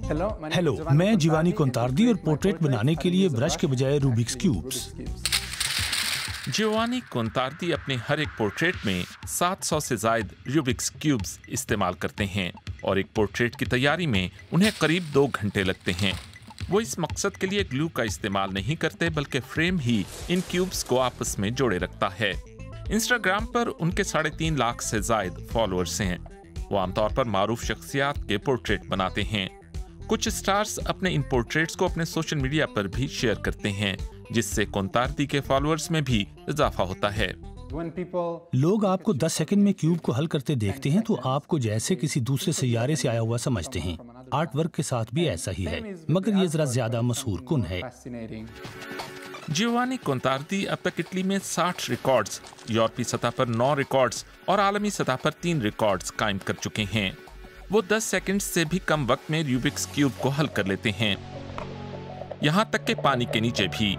Hello, मैं जिवानी कोंतार्दी और portrait बनाने के लिए ब्रश के बजाय रूबिक्स क्यूब्स। जिवानी कोंतार्दी अपने हर एक पोर्ट्रेट में 700 से ज्यादा रूबिक्स क्यूब्स इस्तेमाल करते हैं और एक पोर्ट्रेट की तैयारी में उन्हें करीब 2 घंटे लगते हैं। वो इस मकसद के लिए ग्लू का इस्तेमाल नहीं करते, बल्कि फ्रेम ही इन क्यूब्स को आपस में जोड़े रखता है। इंस्टाग्राम पर उनके 3.5 लाख से ज्यादा फॉलोअर्स हैं। वो आमतौर पर मारूफ शख्सियात के पोर्ट्रेट बनाते हैं। कुछ स्टार्स अपने इन पोर्ट्रेट्स को अपने सोशल मीडिया पर भी शेयर करते हैं, जिससे कोंतार्दी के फॉलोअर्स में भी इजाफा होता है। लोग आपको 10 सेकंड में क्यूब को हल करते देखते हैं तो आपको जैसे किसी दूसरे सैयारे से आया हुआ समझते हैं। आर्ट वर्क के साथ भी ऐसा ही है, मगर ये जरा ज्यादा मशहूर कुन है। जिवानी कोंतार्दी अब तक इटली में 60 रिकॉर्ड्स, यूरोपीय सतह पर 9 रिकॉर्ड्स और आलमी सतह पर 3 रिकॉर्ड्स कायम कर चुके हैं। वो 10 सेकंड से भी कम वक्त में रूबिक्स क्यूब को हल कर लेते हैं, यहां तक कि पानी के नीचे भी।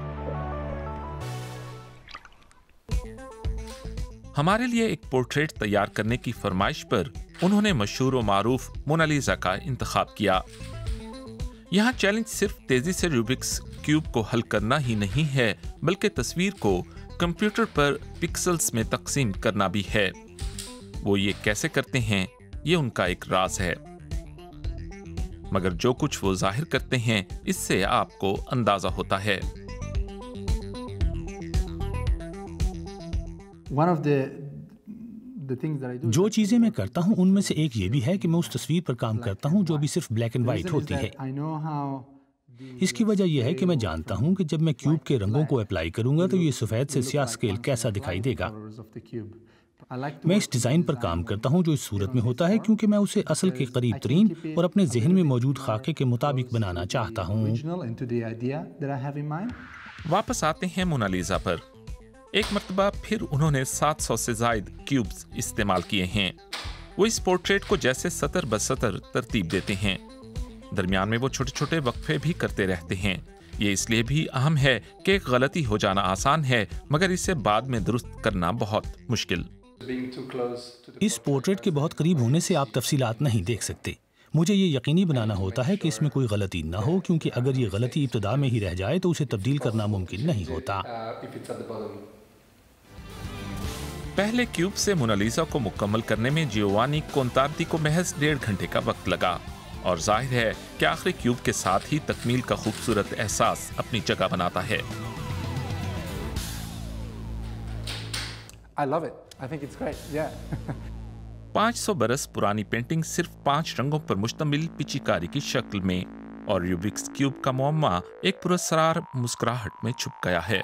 हमारे लिए एक पोर्ट्रेट तैयार करने की फरमाइश पर उन्होंने मशहूर व मारूफ मोनालिसा का इंतखाब किया। यहाँ चैलेंज सिर्फ तेजी से रूबिक्स क्यूब को हल करना ही नहीं है, बल्कि तस्वीर को कंप्यूटर पर पिक्सेल्स में तकसीम करना भी है। वो ये कैसे करते हैं, ये उनका एक राज है, मगर जो कुछ वो जाहिर करते हैं इससे आपको अंदाजा होता है। जो चीजें मैं करता हूं उनमें से एक ये भी है कि मैं उस तस्वीर पर काम करता हूं जो अभी सिर्फ ब्लैक एंड व्हाइट होती है। इसकी वजह यह है कि मैं जानता हूं कि जब मैं क्यूब के रंगों को अप्लाई करूंगा तो ये सफेद से स्याह स्केल कैसा दिखाई देगा। मैं इस डिजाइन पर काम करता हूं जो इस सूरत में होता है, क्योंकि मैं उसे असल के करीब तरीन और अपने जहन में मौजूद खाके के मुताबिक बनाना चाहता हूं। वापस आते हैं मोनालिसा पर। एक मर्तबा फिर उन्होंने 700 से ज्यादा क्यूब्स इस्तेमाल किए हैं। वो इस पोर्ट्रेट को जैसे सतर बसतर तरतीब देते हैं। दरमियान में वो छोटे छोटे वक्फे भी करते रहते हैं। ये इसलिए भी अहम है कि एक गलती हो जाना आसान है, मगर इसे बाद में दुरुस्त करना बहुत मुश्किल। इस पोर्ट्रेट के बहुत करीब होने से आप तफसीलात नहीं देख सकते। मुझे ये यकीनी बनाना होता है कि इसमें कोई गलती ना हो, क्योंकि अगर ये गलती इब्तिदा में ही रह जाए तो उसे तब्दील करना मुमकिन नहीं होता। पहले क्यूब से मोनालिसा को मुकम्मल करने में जियोवानी कोंतार्दी को महज 1.5 घंटे का वक्त लगा, और जाहिर है कि आखिरी क्यूब के साथ ही तकमील का खूबसूरत एहसास अपनी जगह बनाता है। I love it. I think it's great. Yeah. 500 बरस पुरानी पेंटिंग सिर्फ 5 रंगों पर मुश्तमिल पिचीकारी की शक्ल में, और रूबिक्स क्यूब का मुअम्मा एक पुरस्कार मुस्कुराहट में छुप गया है।